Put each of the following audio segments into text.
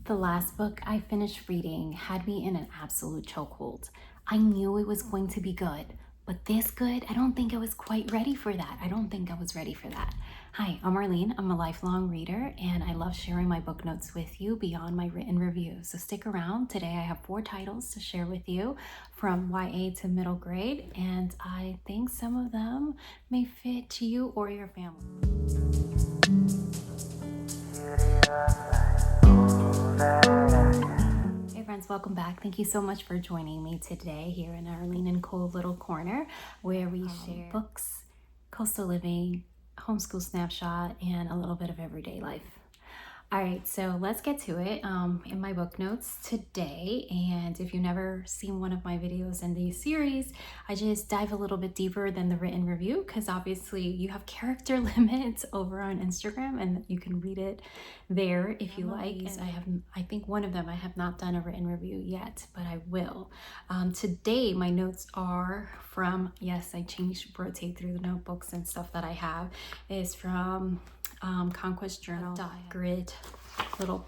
The last book I finished reading had me in an absolute chokehold. I knew it was going to be good, but this good, I don't think I was quite ready for that. I don't think I was ready for that. Hi, I'm Arlene. I'm a lifelong reader, and I love sharing my book notes with you beyond my written review. So stick around. Today I have 4 titles to share with you from YA to middle grade, and I think some of them may fit to you or your family. Hey friends, welcome back. Thank you so much for joining me today here in our A&Co little corner where we share books, coastal living, homeschool snapshot, and a little bit of everyday life. All right, so let's get to it in my book notes today. And if you've never seen one of my videos in these series, I just dive a little bit deeper than the written review because obviously you have character limits over on Instagram and you can read it there if you like. And I think one of them I have not done a written review yet, but I will. Today my notes are from, yes, I rotate through the notebooks and stuff that I have, is from Conquest Journal, grid, little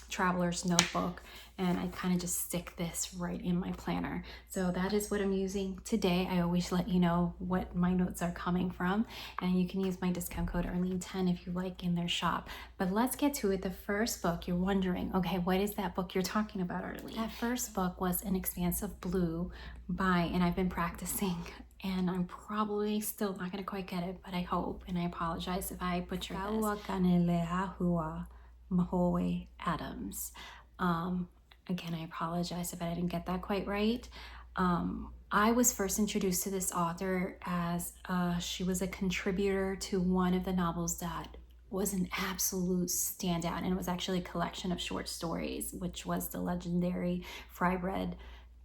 traveler's notebook, and I kind of just stick this right in my planner. So that is what I'm using today. I always let you know what my notes are coming from, and you can use my discount code Arlene10 if you like in their shop. But let's get to it. The first book, you're wondering, okay, what is that book you're talking about, Arlene? That first book was An Expanse of Blue and I've been practicing, and I'm probably still not going to quite get it, but I hope, and I apologize if I butcher this. Kauakanilehua, Māhoe Adams. Again, I apologize if I didn't get that quite right. I was first introduced to this author as she was a contributor to one of the novels that was an absolute standout, and it was actually a collection of short stories, which was the legendary Fry Bread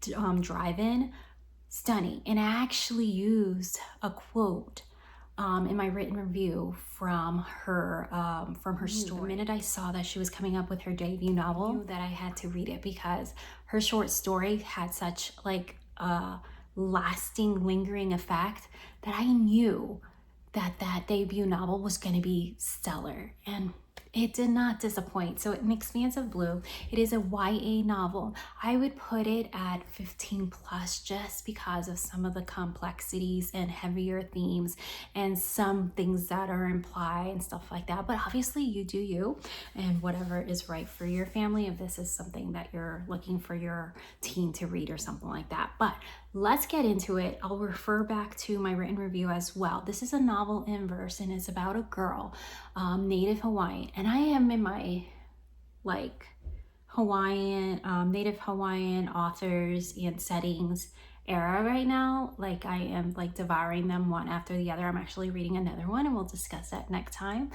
Drive-In. Stunning. And I actually used a quote in my written review from her story. The minute I saw that she was coming up with her debut novel, I knew that I had to read it because her short story had such like a lasting, lingering effect that I knew that debut novel was going to be stellar, and it did not disappoint. So An Expanse of Blue, it is a YA novel. I would put it at 15 plus just because of some of the complexities and heavier themes and some things that are implied and stuff like that. But obviously you do you, and whatever is right for your family, if this is something that you're looking for your teen to read or something like that. But let's get into it. I'll refer back to my written review as well. This is a novel in verse, and it's about a girl, Native Hawaiian. And I am in my like Hawaiian, Native Hawaiian authors and settings era right now. Like I am like devouring them one after the other. I'm actually reading another one, and we'll discuss that next time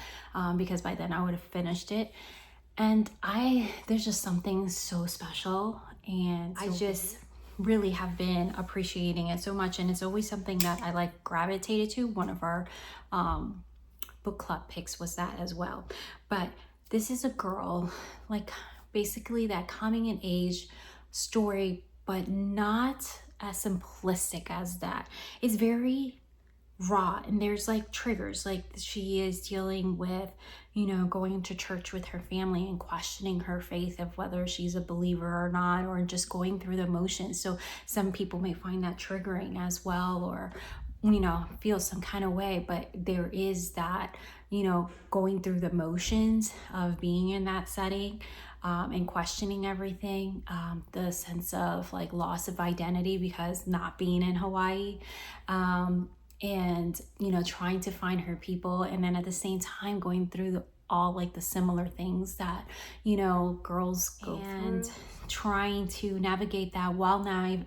because by then I would have finished it. And there's just something so special, and I just really have been appreciating it so much, and it's always something that I like gravitated to. One of our book club picks was that as well. But this is a girl, like basically that coming in age story, but not as simplistic as that. It's very raw, and there's like triggers, like she is dealing with, you know, going to church with her family and questioning her faith of whether she's a believer or not, or just going through the motions. So some people may find that triggering as well, or you know, feel some kind of way, but there is that, you know, going through the motions of being in that setting and questioning everything, the sense of like loss of identity because not being in Hawaii, and you know, trying to find her people, and then at the same time going through all like the similar things that, you know, girls go through, and trying to navigate that while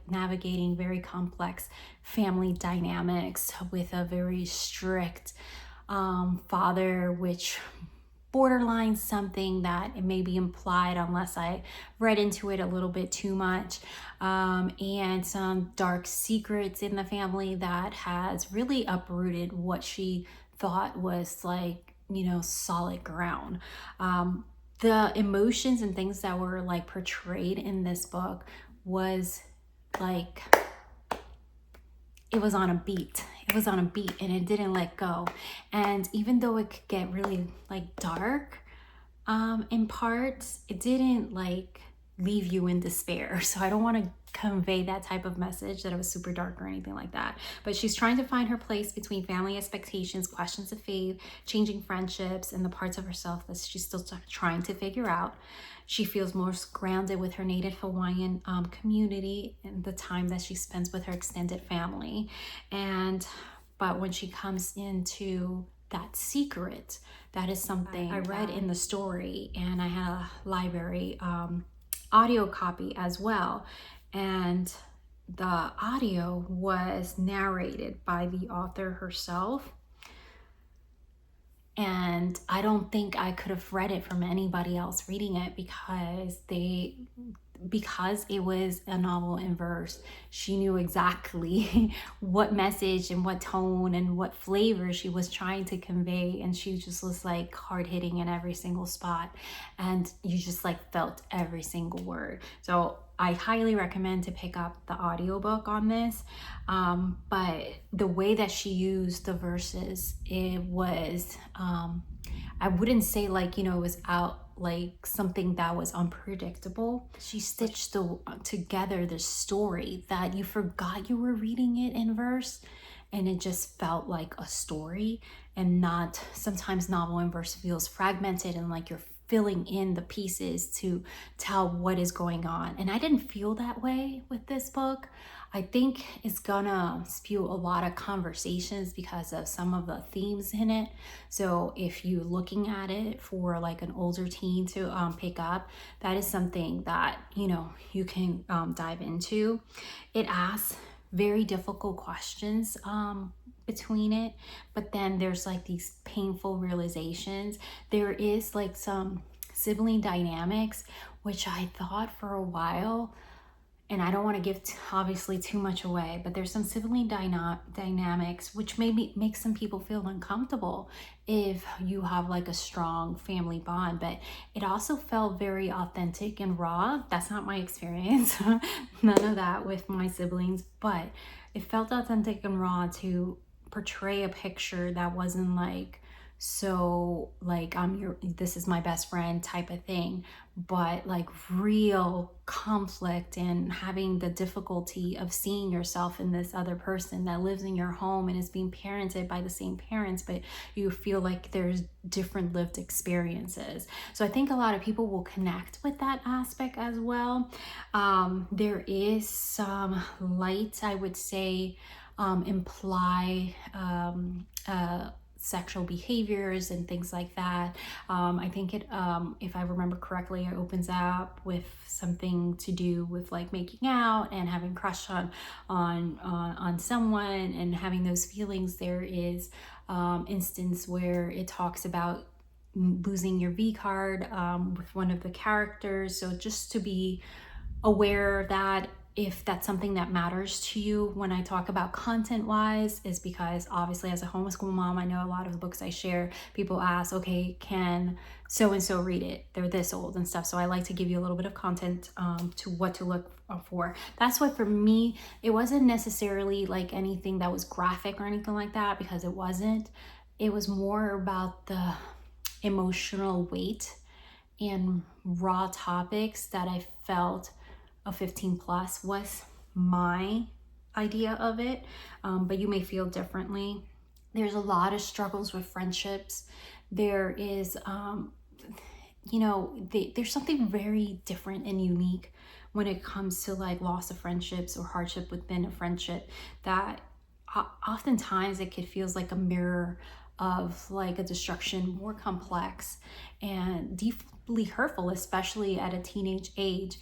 navigating very complex family dynamics with a very strict father, which borderline something that it may be implied unless I read into it a little bit too much, and some dark secrets in the family that has really uprooted what she thought was like, you know, solid ground. The emotions and things that were like portrayed in this book was like, it was on a beat. It was on a beat, and it didn't let go. And even though it could get really like dark, In parts, it didn't like leave you in despair. So I don't want to convey that type of message that it was super dark or anything like that. But she's trying to find her place between family expectations, questions of faith, changing friendships, and the parts of herself that she's still trying to figure out. She feels most grounded with her native Hawaiian community and the time that she spends with her extended family. But when she comes into that secret, that is something I read in the story, and I had a library audio copy as well. And the audio was narrated by the author herself. And I don't think I could have read it from anybody else reading it because it was a novel in verse. She knew exactly what message and what tone and what flavor she was trying to convey, and she just was like hard hitting in every single spot, and you just like felt every single word. So I highly recommend to pick up the audiobook on this. But the way that she used the verses, it was I wouldn't say like, it was out like something that was unpredictable. She stitched together this story that you forgot you were reading it in verse, and it just felt like a story, and not, sometimes novel in verse feels fragmented and like you're filling in the pieces to tell what is going on. And I didn't feel that way with this book. I think it's gonna spew a lot of conversations because of some of the themes in it. So if you're looking at it for like an older teen to pick up, that is something that, you can dive into. It asks very difficult questions between it, but then there's like these painful realizations. There is like some sibling dynamics, which I thought for a while, and I don't want to give obviously too much away, but there's some sibling dynamics which maybe make some people feel uncomfortable if you have like a strong family bond. But it also felt very authentic and raw. That's not my experience. None of that with my siblings, but it felt authentic and raw to portray a picture that wasn't like so like this is my best friend type of thing, but like real conflict and having the difficulty of seeing yourself in this other person that lives in your home and is being parented by the same parents, but you feel like there's different lived experiences. So I think a lot of people will connect with that aspect as well. There is some light, I would say, imply sexual behaviors and things like that. I think it, if I remember correctly, it opens up with something to do with like making out and having crush on someone and having those feelings. There is instance where it talks about losing your V card with one of the characters. So just to be aware that if that's something that matters to you when I talk about content wise, is because obviously as a homeschool mom, I know a lot of the books I share, people ask, okay, can so-and-so read it? They're this old and stuff. So I like to give you a little bit of content to what to look for. That's what, for me, it wasn't necessarily like anything that was graphic or anything like that, because it wasn't. It was more about the emotional weight and raw topics that I felt a 15 plus was my idea of it, but you may feel differently. There's a lot of struggles with friendships. There is, there's something very different and unique when it comes to like loss of friendships or hardship within a friendship, that oftentimes it feels like a mirror of like a destruction, more complex and deeply hurtful, especially at a teenage age,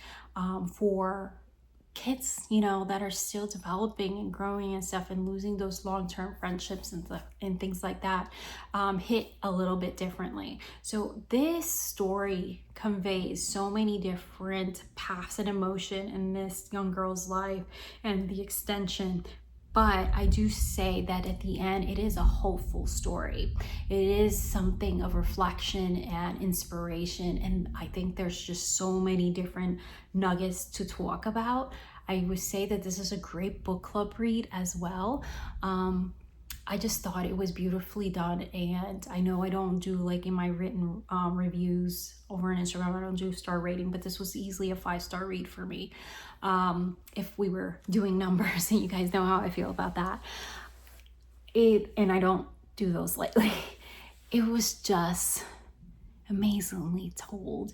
for kids, that are still developing and growing and stuff, and losing those long-term friendships and things like that hit a little bit differently. So this story conveys so many different paths and emotion in this young girl's life and the extension. But I do say that at the end, it is a hopeful story. It is something of reflection and inspiration. And I think there's just so many different nuggets to talk about. I would say that this is a great book club read as well. I just thought it was beautifully done. And I know I don't do, like in my written reviews over on Instagram, I don't do star rating, but this was easily a 5-star read for me. If we were doing numbers, and you guys know how I feel about that. And I don't do those lightly. It was just amazingly told.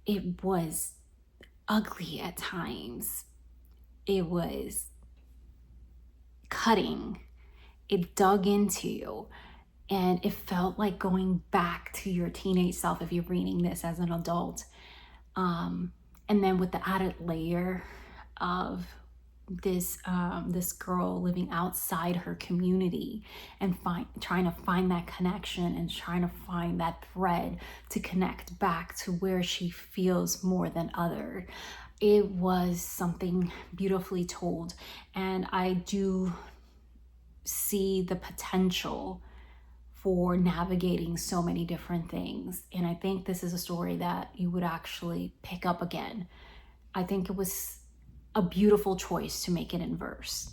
It was ugly at times. It was cutting. It dug into you. And it felt like going back to your teenage self if you're reading this as an adult. And then with the added layer of this girl living outside her community and trying to find that connection and trying to find that thread to connect back to where she feels more than other. It was something beautifully told, and I do see the potential for navigating so many different things. And I think this is a story that you would actually pick up again. I think it was a beautiful choice to make it in verse.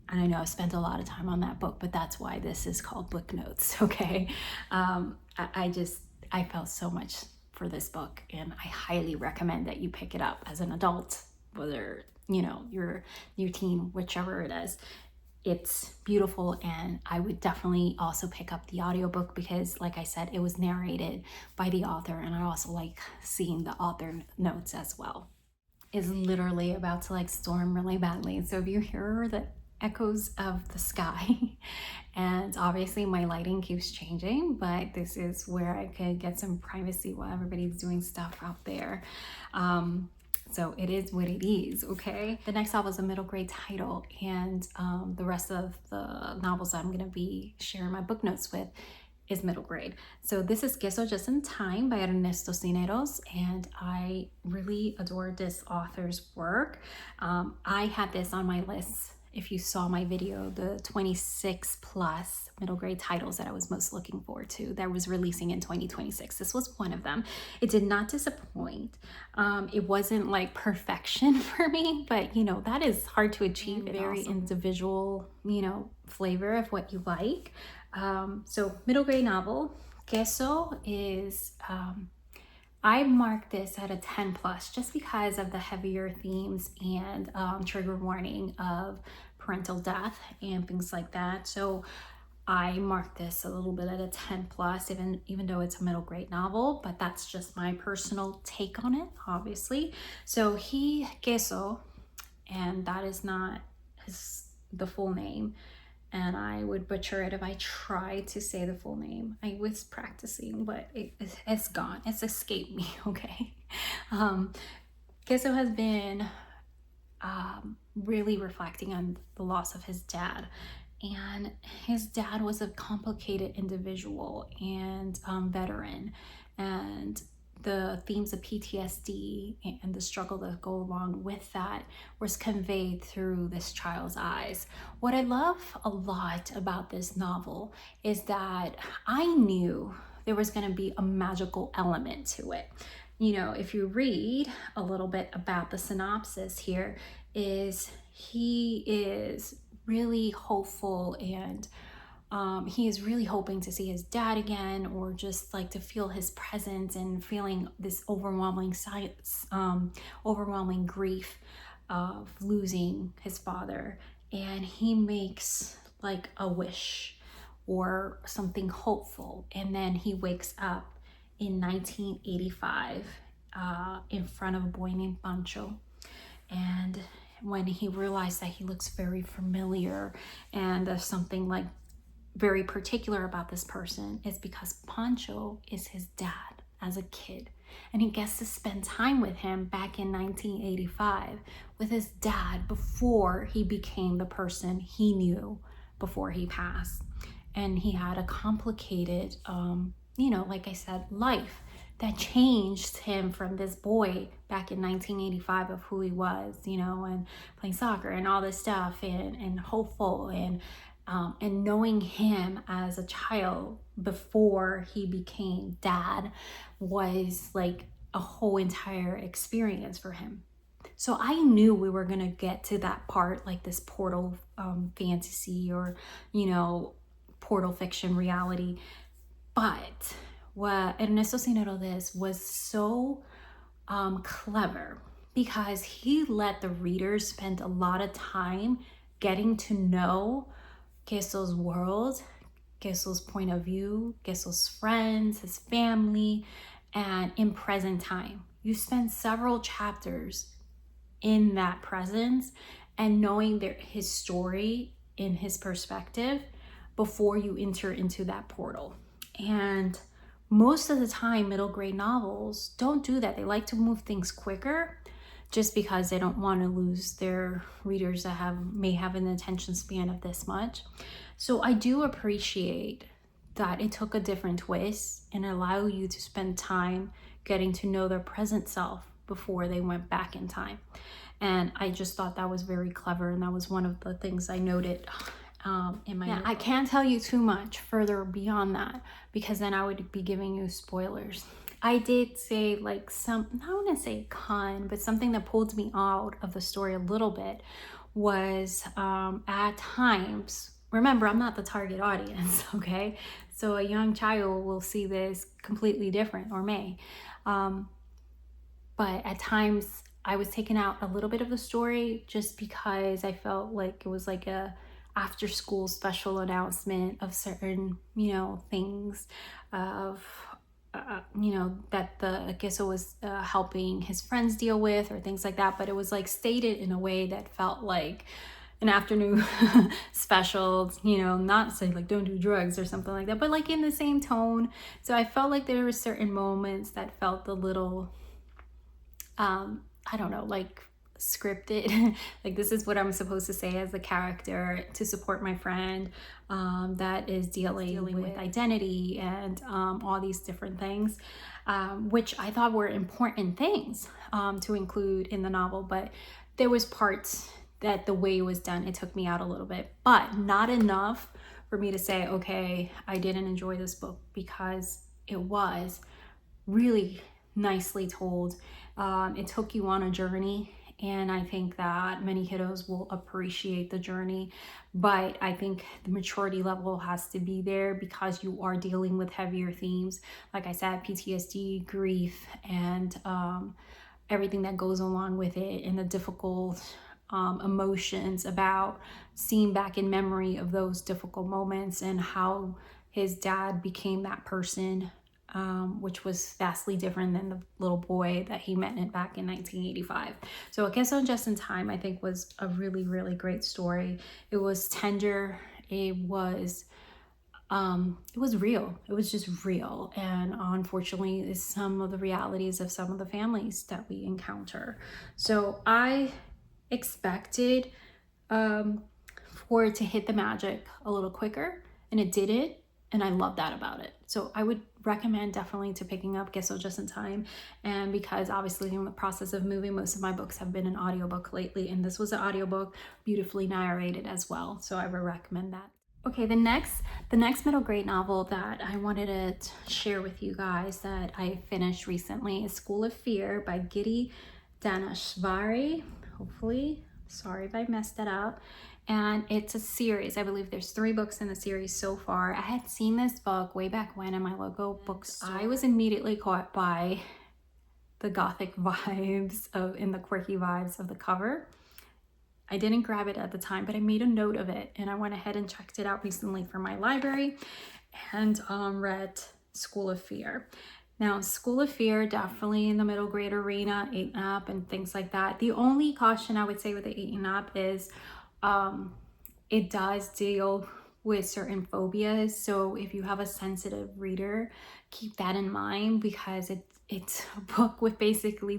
And I know I've spent a lot of time on that book, but that's why this is called Book Notes, okay? I felt so much for this book, and I highly recommend that you pick it up as an adult, whether, you know, you're teen, whichever it is. It's beautiful, and I would definitely also pick up the audiobook because, like I said, it was narrated by the author, and I also like seeing the author notes as well. Is literally about to like storm really badly. So if you hear the echoes of the sky, and obviously my lighting keeps changing, but this is where I could get some privacy while everybody's doing stuff out there. So it is what it is, okay? The next novel is a middle grade title, and the rest of the novels I'm gonna be sharing my book notes with is middle grade. So this is Queso Just in Time by Ernesto Cisneros, and I really adore this author's work. I had this on my list. If you saw my video, the 26 plus middle grade titles that I was most looking forward to that was releasing in 2026. This was one of them. It did not disappoint. It wasn't like perfection for me, but you know, that is hard to achieve. Very individual, you know, flavor of what you like. So middle grade novel. Queso is, I marked this at a 10 plus just because of the heavier themes and trigger warning of parental death and things like that. So I marked this a little bit at a 10 plus, even though it's a middle grade novel, but that's just my personal take on it, obviously. So Queso, and that is not the full name, and I would butcher it if I tried to say the full name. I was practicing, but it's gone. It's escaped me, okay? Queso has been really reflecting on the loss of his dad. And his dad was a complicated individual and veteran. And the themes of PTSD and the struggle that go along with that was conveyed through this child's eyes. What I love a lot about this novel is that I knew there was going to be a magical element to it. You know, if you read a little bit about the synopsis here, he is really hopeful, and he is really hoping to see his dad again, or just like to feel his presence, and feeling this overwhelming grief of losing his father. And he makes like a wish or something hopeful, and then he wakes up in 1985 in front of a boy named Pancho. And when he realized that he looks very familiar and there's something like very particular about this person, is because Pancho is his dad as a kid, and he gets to spend time with him back in 1985 with his dad before he became the person he knew before he passed. And he had a complicated you know, like I said, life that changed him from this boy back in 1985 of who he was, you know, and playing soccer and all this stuff, and hopeful, and knowing him as a child before he became dad was like a whole entire experience for him. So I knew we were going to get to that part, like this portal fantasy or, you know, portal fiction reality. But what Ernesto Cisneros was so clever, because he let the readers spend a lot of time getting to know Queso's world, Queso's point of view, Queso's friends, his family, and in present time. You spend several chapters in that presence and knowing his story in his perspective before you enter into that portal. And most of the time, middle grade novels don't do that. They like to move things quicker just because they don't want to lose their readers that may have an attention span of this much. So I do appreciate that it took a different twist and allow you to spend time getting to know their present self before they went back in time. And I just thought that was very clever, and that was one of the things I noted in my notebook. I can't tell you too much further beyond that, because then I would be giving you spoilers. I did say like I want to say con, but something that pulled me out of the story a little bit was at times, remember, I'm not the target audience, okay? So a young child will see this completely different, or may. But at times I was taking out a little bit of the story just because I felt like it was like a after school special announcement of certain, you know, things of, you know, that the Queso was helping his friends deal with, or things like that. But it was like stated in a way that felt like an afternoon special, you know, not say like don't do drugs or something like that, but like in the same tone. So I felt like there were certain moments that felt a little, I don't know, like scripted. Like, this is what I'm supposed to say as a character to support my friend that is dealing with identity and all these different things, which I thought were important things to include in the novel. But there was parts that the way it was done, it took me out a little bit, but not enough for me to say, okay, I didn't enjoy this book, because it was really nicely told. It took you on a journey, and I think that many kiddos will appreciate the journey, but I think the maturity level has to be there, because you are dealing with heavier themes. Like I said, PTSD, grief, and everything that goes along with it, and the difficult emotions about seeing back in memory of those difficult moments and how his dad became that person, which was vastly different than the little boy that he met back in 1985. So A Queso Just in Time, I think, was a really, really great story. It was tender. It was real. It was just real. And unfortunately, is some of the realities of some of the families that we encounter. So I expected for it to hit the magic a little quicker, and it didn't. And I love that about it. So I would recommend definitely to picking up Queso Just in Time. And because obviously in the process of moving, most of my books have been an audiobook lately, and this was an audiobook, beautifully narrated as well. So I would recommend that. Okay, the next middle grade novel that I wanted to share with you guys that I finished recently is School of Fear by Gitty, Daneshvari. Hopefully, sorry if I messed that up. And it's a series. I believe there's 3 books in the series so far. I had seen this book way back when in my local bookstore. I was immediately caught by the gothic vibes and the quirky vibes of the cover. I didn't grab it at the time, but I made a note of it, and I went ahead and checked it out recently for my library and read School of Fear. Now, School of Fear, definitely in the middle grade arena, 8 and up and things like that. The only caution I would say with the 8 and up is it does deal with certain phobias. So if you have a sensitive reader, keep that in mind, because it's a book with basically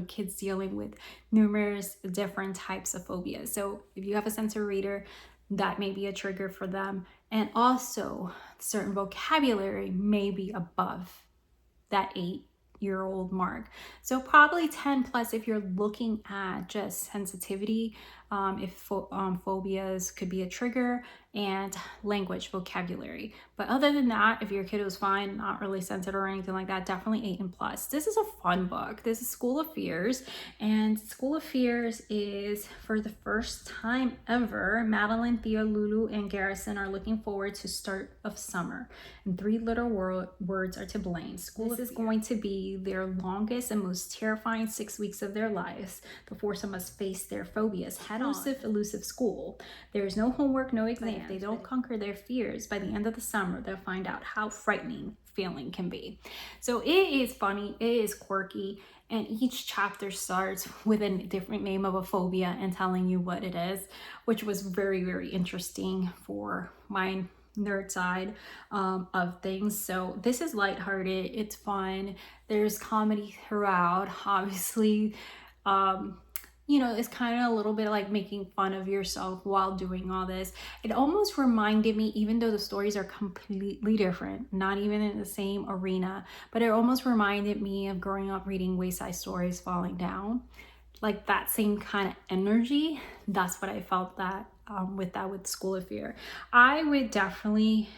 kids dealing with numerous different types of phobias. So if you have a sensitive reader, that may be a trigger for them. And also, certain vocabulary may be above that 8-year-old mark. So probably 10 plus if you're looking at just sensitivity if phobias could be a trigger, and language vocabulary. But other than that, if your kid was fine, not really sensitive or anything like that, definitely 8 and plus. This is a fun book. This is School of Fears, and School of Fears is, for the first time ever, Madeline, Thea, Lulu, and Garrison are looking forward to start of summer, and 3 little words are to blame. School is going to be their longest and most terrifying 6 weeks of their lives. The foursome must face their phobias head on. Elusive school. There is no homework, no exam. If they don't conquer their fears, by the end of the summer, they'll find out how frightening failing can be. So it is funny, it is quirky, and each chapter starts with a different name of a phobia and telling you what it is, which was very, very interesting for my nerd side of things. So this is lighthearted, it's fun, there's comedy throughout. Obviously, you know, it's kind of a little bit like making fun of yourself while doing all this. It almost reminded me, even though the stories are completely different, not even in the same arena, but it almost reminded me of growing up reading Wayside Stories, Falling Down. Like that same kind of energy. That's what I felt that with School of Fear. I would definitely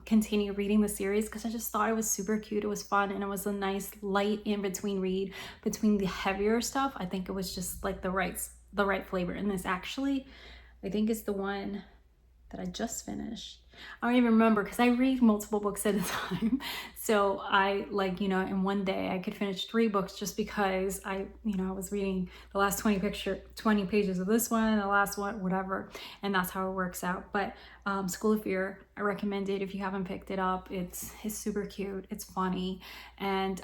continue reading the series because I just thought it was super cute. It was fun, and it was a nice light in between read between the heavier stuff. I think it was just like the right flavor. And this actually, I think it's the one that I just finished. I don't even remember because I read multiple books at a time. So I, like, you know, in one day I could finish 3 books just because I was reading the last 20 pages of this one, the last one, whatever. And that's how it works out. But School of Fear, I recommend it if you haven't picked it up. It's super cute. It's funny. And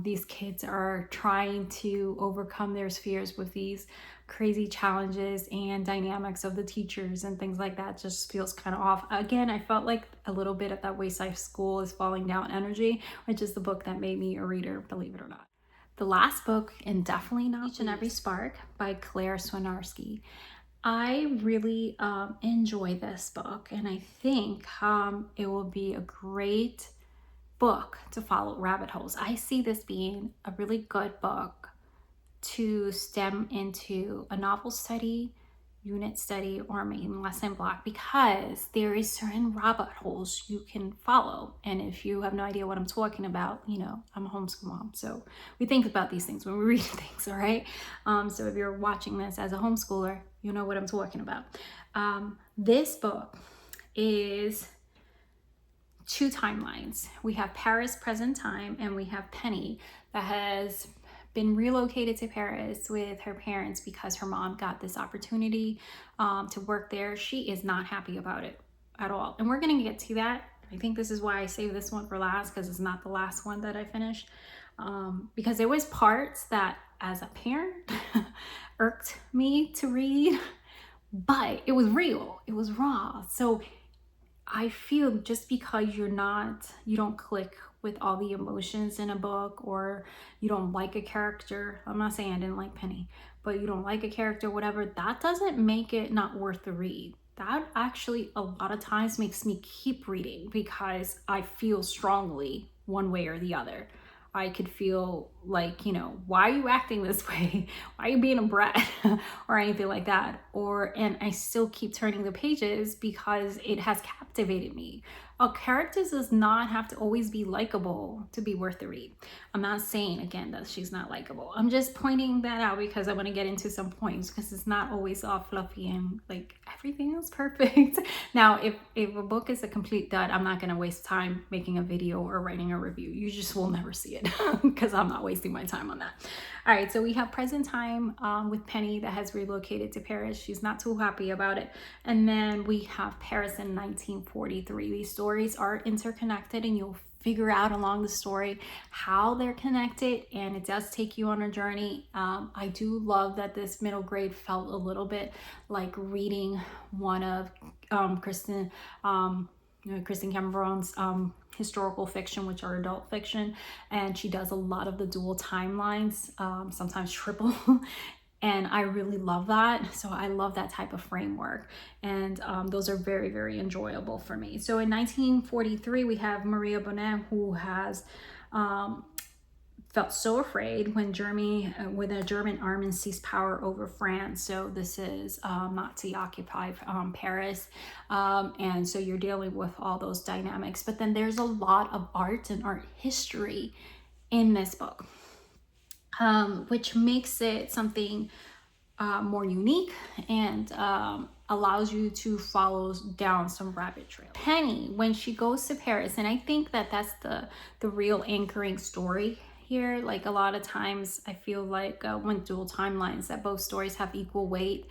these kids are trying to overcome their fears with these crazy challenges and dynamics of the teachers and things like that. Just feels kind of off. Again, I felt like a little bit of that Wayside School is Falling Down energy, which is the book that made me a reader, believe it or not. The last book, and definitely not Each and Every Spark, by Claire Swinarski. I really enjoy this book, and I think it will be a great book to follow rabbit holes. I see this being a really good book to stem into a novel study, unit study, or maybe lesson block, because there is certain rabbit holes you can follow. And if you have no idea what I'm talking about, you know, I'm a homeschool mom, so we think about these things when we read things, all right? So if you're watching this as a homeschooler, you know what I'm talking about. This book is 2 timelines. We have Paris present time, and we have Penny that has been relocated to Paris with her parents because her mom got this opportunity to work there. She is not happy about it at all. And we're going to get to that. I think this is why I saved this one for last, because it's not the last one that I finished. Because there was parts that as a parent irked me to read, but it was real. It was raw. So I feel just because you don't click with all the emotions in a book, or you don't like a character, I'm not saying I didn't like Penny, but you don't like a character, whatever, that doesn't make it not worth the read. That actually a lot of times makes me keep reading because I feel strongly one way or the other. I could feel like, you know, why are you acting this way? Why are you being a brat? Or anything like that. And I still keep turning the pages because it has captivated me. A character does not have to always be likable to be worth the read. I'm not saying, again, that she's not likable. I'm just pointing that out because I want to get into some points, because it's not always all fluffy and like everything is perfect. Now, if a book is a complete dud, I'm not going to waste time making a video or writing a review. You just will never see it because I'm not wasting my time on that. All right, so we have present time with Penny that has relocated to Paris. She's not too happy about it. And then we have Paris in 1943. These stories are interconnected, and you'll figure out along the story how they're connected, and it does take you on a journey. I do love that this middle grade felt a little bit like reading one of Kristen Cameron's historical fiction, which are adult fiction, and she does a lot of the dual timelines, sometimes triple. And I really love that. So I love that type of framework. And those are very, very enjoyable for me. So in 1943, we have Maria Bonet, who has felt so afraid when a German army seized power over France. So this is Nazi-occupied Paris, and so you're dealing with all those dynamics. But then there's a lot of art and art history in this book, which makes it something more unique and allows you to follow down some rabbit trail. Penny, when she goes to Paris, and I think that that's the real anchoring story here. Like a lot of times I feel like when dual timelines, that both stories have equal weight.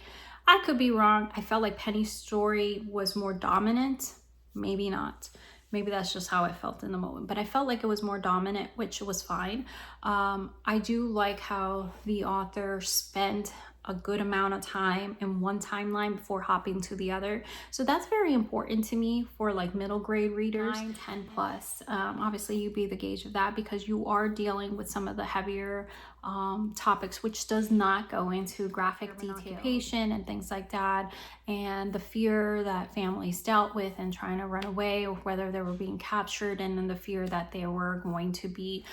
I could be wrong. I felt like Penny's story was more dominant. Maybe not. Maybe that's just how I felt in the moment, but I felt like it was more dominant, which was fine. I do like how the author spent a good amount of time in one timeline before hopping to the other. So that's very important to me for like middle grade readers, 9, 10 plus. Obviously you be the gauge of that, because you are dealing with some of the heavier topics, which does not go into graphic detail and things like that, and the fear that families dealt with and trying to run away, or whether they were being captured, and then the fear that they were going to be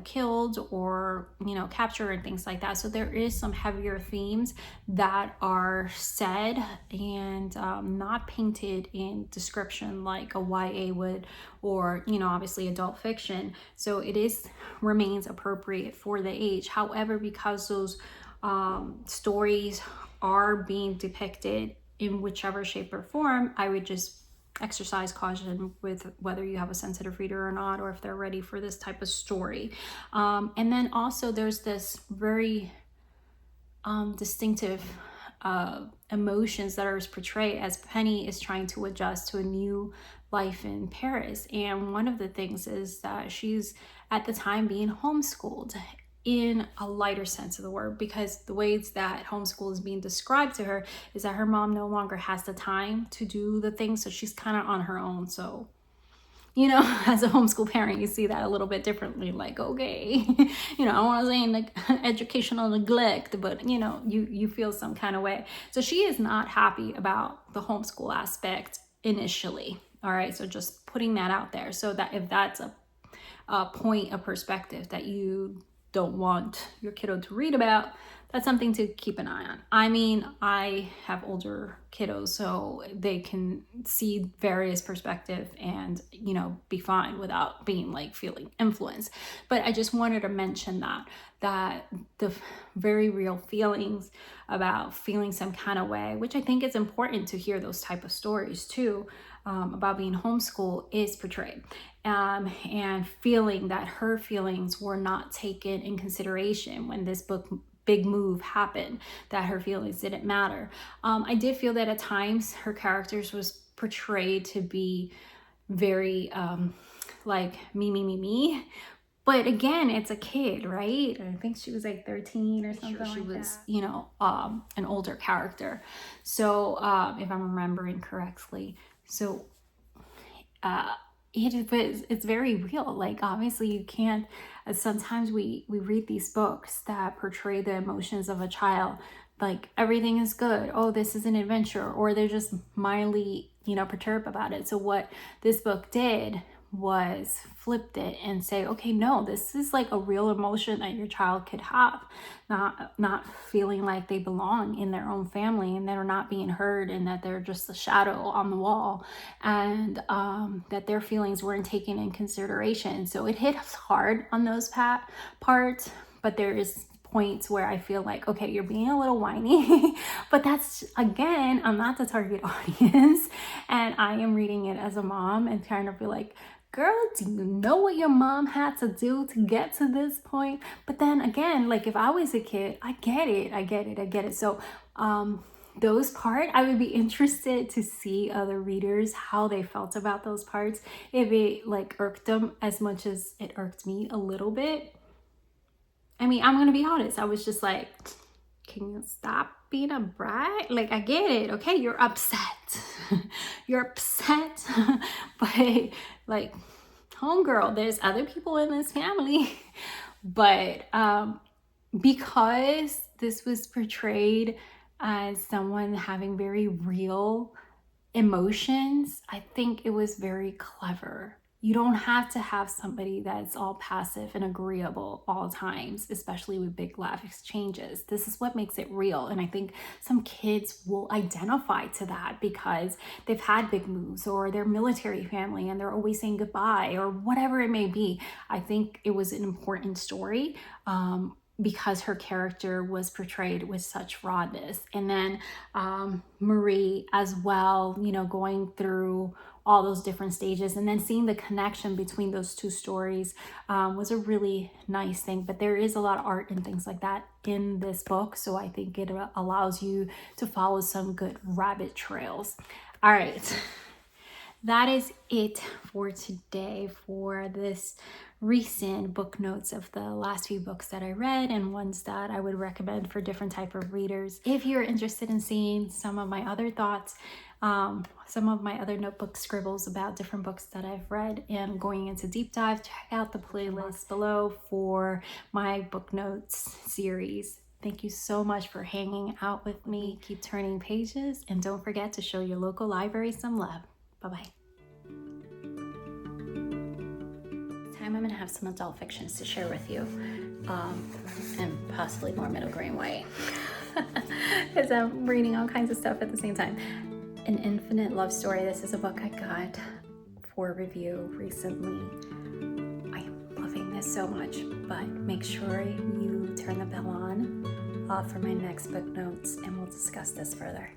killed or captured and things like that. So there is some heavier themes that are said and not painted in description like a YA would, or obviously adult fiction. So it remains appropriate for the age. However, because those stories are being depicted in whichever shape or form, I would just exercise caution with whether you have a sensitive reader or not, or if they're ready for this type of story. And then also there's this very distinctive emotions that are portrayed as Penny is trying to adjust to a new life in Paris. And one of the things is that she's at the time being homeschooled in a lighter sense of the word, because the ways that homeschool is being described to her is that her mom no longer has the time to do the things, so she's kind of on her own. So as a homeschool parent, you see that a little bit differently, like, okay, I want to say like educational neglect, but you feel some kind of way. So she is not happy about the homeschool aspect initially. All right, so just putting that out there, so that if that's a point of perspective that you don't want your kiddo to read about, that's something to keep an eye on. I mean, I have older kiddos, so they can see various perspectives and, be fine without being like feeling influenced. But I just wanted to mention that the very real feelings about feeling some kind of way, which I think it's important to hear those type of stories too, about being homeschooled, is portrayed. And feeling that her feelings were not taken in consideration when this big move happened, that her feelings didn't matter. I did feel that at times her characters was portrayed to be very like me. But again, it's a kid, right? I think she was like 13 or something. She was, an older character. So if I'm remembering correctly. So it's very real. Like, obviously you can't, sometimes we read these books that portray the emotions of a child like everything is good, oh, this is an adventure, or they're just mildly perturbed about it. So what this book did was flipped it and say, okay, no, this is like a real emotion that your child could have, not feeling like they belong in their own family and they're not being heard, and that they're just a shadow on the wall, and that their feelings weren't taken in consideration. So it hits hard on those parts, but there is points where I feel like, okay, you're being a little whiny, but that's, again, I'm not the target audience, and I am reading it as a mom and trying to be like, girl, do you know what your mom had to do to get to this point? But then again, like, if I was a kid, I get it. So those parts, I would be interested to see other readers, how they felt about those parts, if it like irked them as much as it irked me a little bit. I mean, I'm going to be honest. I was just like, can you stop being a brat? Like, I get it. Okay, you're upset. You're upset. But, like, homegirl, there's other people in this family. But because this was portrayed as someone having very real emotions, I think it was very clever You don't have to have somebody that's all passive and agreeable all times, especially with big laugh exchanges. This is what makes it real. And I think some kids will identify to that because they've had big moves, or they're military family and they're always saying goodbye, or whatever it may be. I think it was an important story. Because her character was portrayed with such rawness. And then Marie as well, you know, going through all those different stages and then seeing the connection between those two stories was a really nice thing. But there is a lot of art and things like that in this book, so I think it allows you to follow some good rabbit trails. All right, that is it for today for this recent book notes of the last few books that I read and ones that I would recommend for different type of readers. If you're interested in seeing some of my other thoughts, some of my other notebook scribbles about different books that I've read and going into deep dive, check out the playlist below for my book notes series. Thank you so much for hanging out with me. Keep turning pages and don't forget to show your local library some love. Bye-bye. I'm going to have some adult fictions to share with you, and possibly more middle grade white, because I'm reading all kinds of stuff at the same time. An Infinite Love Story. This is a book I got for review recently. I am loving this so much, but make sure you turn the bell on for my next book notes and we'll discuss this further.